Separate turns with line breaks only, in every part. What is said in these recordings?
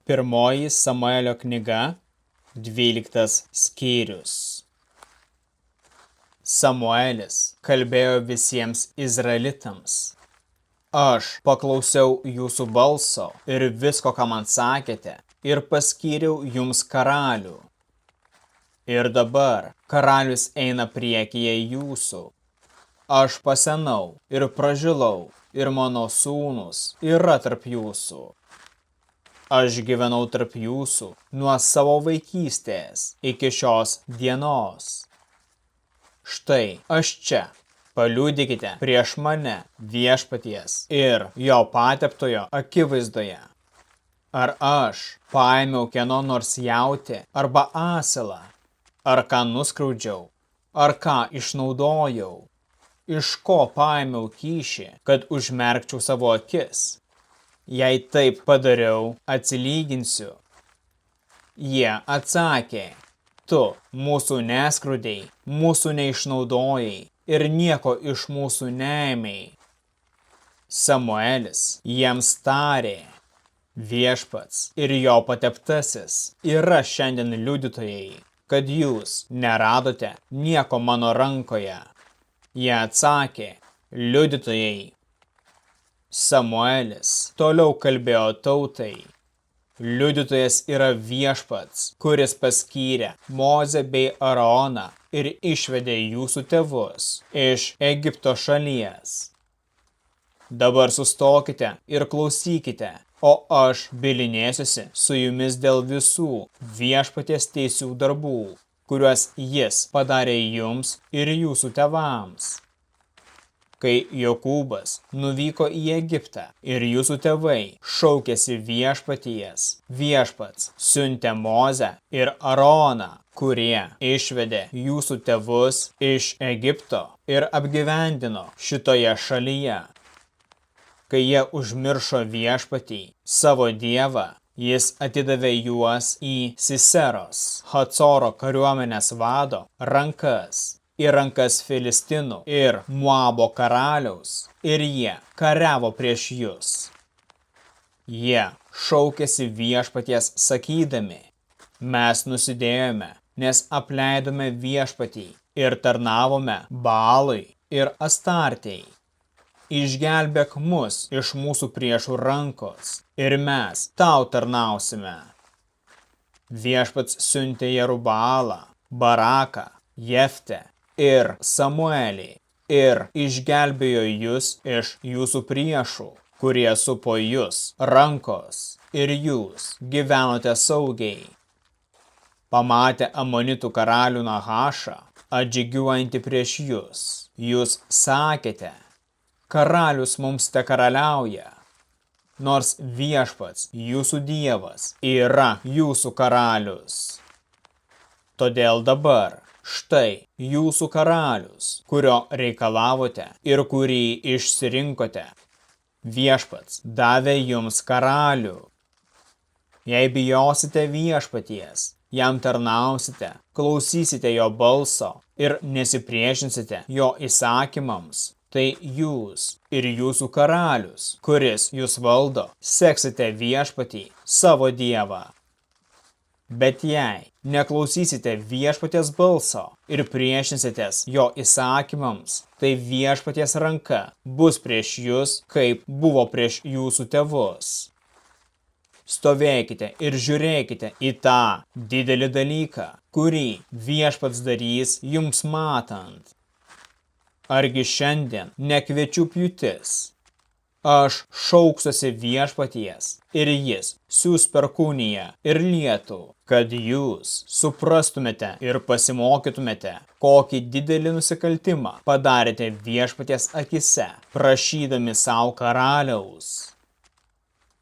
Pirmoji Samuelio knyga, 12 skyrius. Samuelis kalbėjo visiems izraelitams. Aš paklausiau jūsų balso ir visko, ką man sakėte, ir paskyriau jums karalių. Ir dabar karalius eina priekyje jūsų. Aš pasenau ir pražilau, ir mano sūnus yra tarp jūsų. Aš gyvenau tarp jūsų nuo savo vaikystės iki šios dienos. Štai aš čia, paliudykite prieš mane viešpaties ir jo pateptojo akivaizdoje. Ar aš paėmiau kieno nors jautį arba asilą, ar ką nuskriaudžiau, ar ką išnaudojau, iš ko paėmiau kyšį, kad užmerkčiau savo akis. Jei taip padariau, atsilyginsiu. Jie atsakė, tu mūsų neskriaudei, mūsų neišnaudojai ir nieko iš mūsų neėmei. Samuelis jiems tarė, viešpats ir jo pateptasis yra šiandien liudytojai, kad jūs neradote nieko mano rankoje. Jie atsakė, liudytojai. Samuelis toliau kalbėjo tautai. Liudytojas yra viešpats, kuris paskyrė Mozę bei Aaroną ir išvedė jūsų tėvus iš Egipto šalies. Dabar sustokite ir klausykite, o aš bylinėsiuosi su jumis dėl visų viešpaties teisių darbų, kuriuos jis padarė jums ir jūsų tėvams. Kai Jokūbas nuvyko į Egiptą ir jūsų tėvai šaukėsi viešpaties, viešpats siuntė Mozę ir Aaroną, kurie išvedė jūsų tėvus iš Egipto ir apgyvendino šitoje šalyje. Kai jie užmiršo viešpatį, savo dievą, jis atidavė juos į Siseros, Hacoro kariuomenės vado rankas. Į rankas Filistinų ir Moabo karaliaus, ir jie kariavo prieš jus. Jie šaukėsi viešpaties sakydami, mes nusidėjome, nes apleidome viešpatį ir tarnavome Baalui ir Astartei. Išgelbėk mus iš mūsų priešų rankos, ir mes tau tarnausime. Viešpats siuntė Jerubaalą, Baraką, Jeftę ir Samuelį ir išgelbėjo jūs iš jūsų priešų, kurie supo jūs rankos, ir jūs gyvenote saugiai. Pamatę Amonitų karalių Nahašą, atžygiuojantį prieš jūs, jūs sakėte, karalius mums te karaliauja, nors viešpats jūsų dievas yra jūsų karalius. Todėl dabar štai jūsų karalius, kurio reikalavote ir kurį išsirinkote. Viešpats davė jums karalių. Jei bijosite viešpaties, jam tarnausite, klausysite jo balso ir nesipriešinsite jo įsakymams, tai jūs ir jūsų karalius, kuris jūs valdo, seksite viešpatį savo dievą. Bet jei neklausysite viešpaties balso ir priešinsitės jo įsakymams, tai viešpaties ranka bus prieš jūs, kaip buvo prieš jūsų tėvus. Stovėkite ir žiūrėkite į tą didelį dalyką, kurį viešpats darys jums matant. Argi šiandien nekviečių pjūtis? Aš šauksiuosi viešpaties ir jis siųs perkūniją ir lietų, kad jūs suprastumėte ir pasimokytumėte, kokį didelį nusikaltimą padarėte viešpaties akise, prašydami savo karaliaus.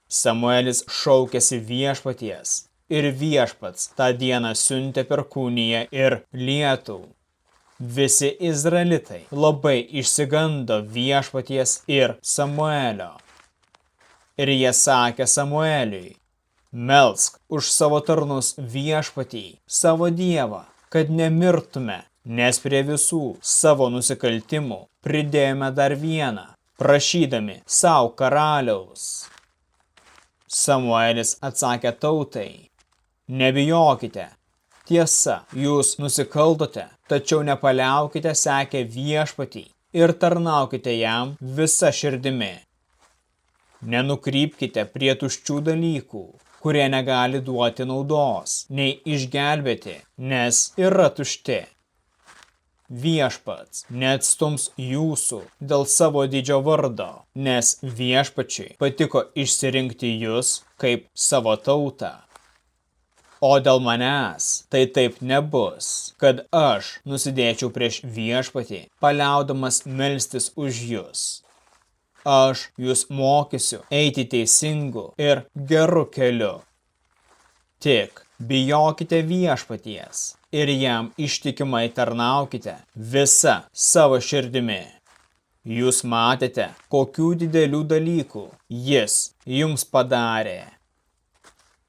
Samuelis šaukėsi viešpaties ir viešpats tą dieną siuntė perkūniją ir lietų. Visi izraelitai labai išsigando viešpaties ir Samuelio. Ir jie sakė Samueliui, melsk už savo tarnus viešpatį, savo dievą, kad nemirtume, nes prie visų savo nusikaltimų pridėjome dar vieną, prašydami savo karaliaus. Samuelis atsakė tautai: Nebijokite. Tiesa, jūs nusikaltote, tačiau nepaliaukite sekę viešpatį ir tarnaukite jam visa širdimi. Nenukrypkite prie tuščių dalykų, kurie negali duoti naudos, nei išgelbėti, nes yra tušti. Viešpats neatstums jūsų dėl savo didžio vardo, nes viešpačiui patiko išsirinkti jūs kaip savo tautą. O dėl manęs tai taip nebus, kad aš nusidėčiau prieš viešpatį, paliaudamas melstis už jūs. Aš jūs mokysiu eiti teisingu ir geru keliu. Tik bijokite viešpaties ir jam ištikimai tarnaukite visa savo širdimi. Jūs matėte, kokių didelių dalykų jis jums padarė.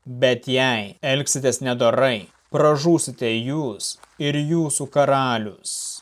Bet jei elgsitės nedorai, pražūsite jūs ir jūsų karalius.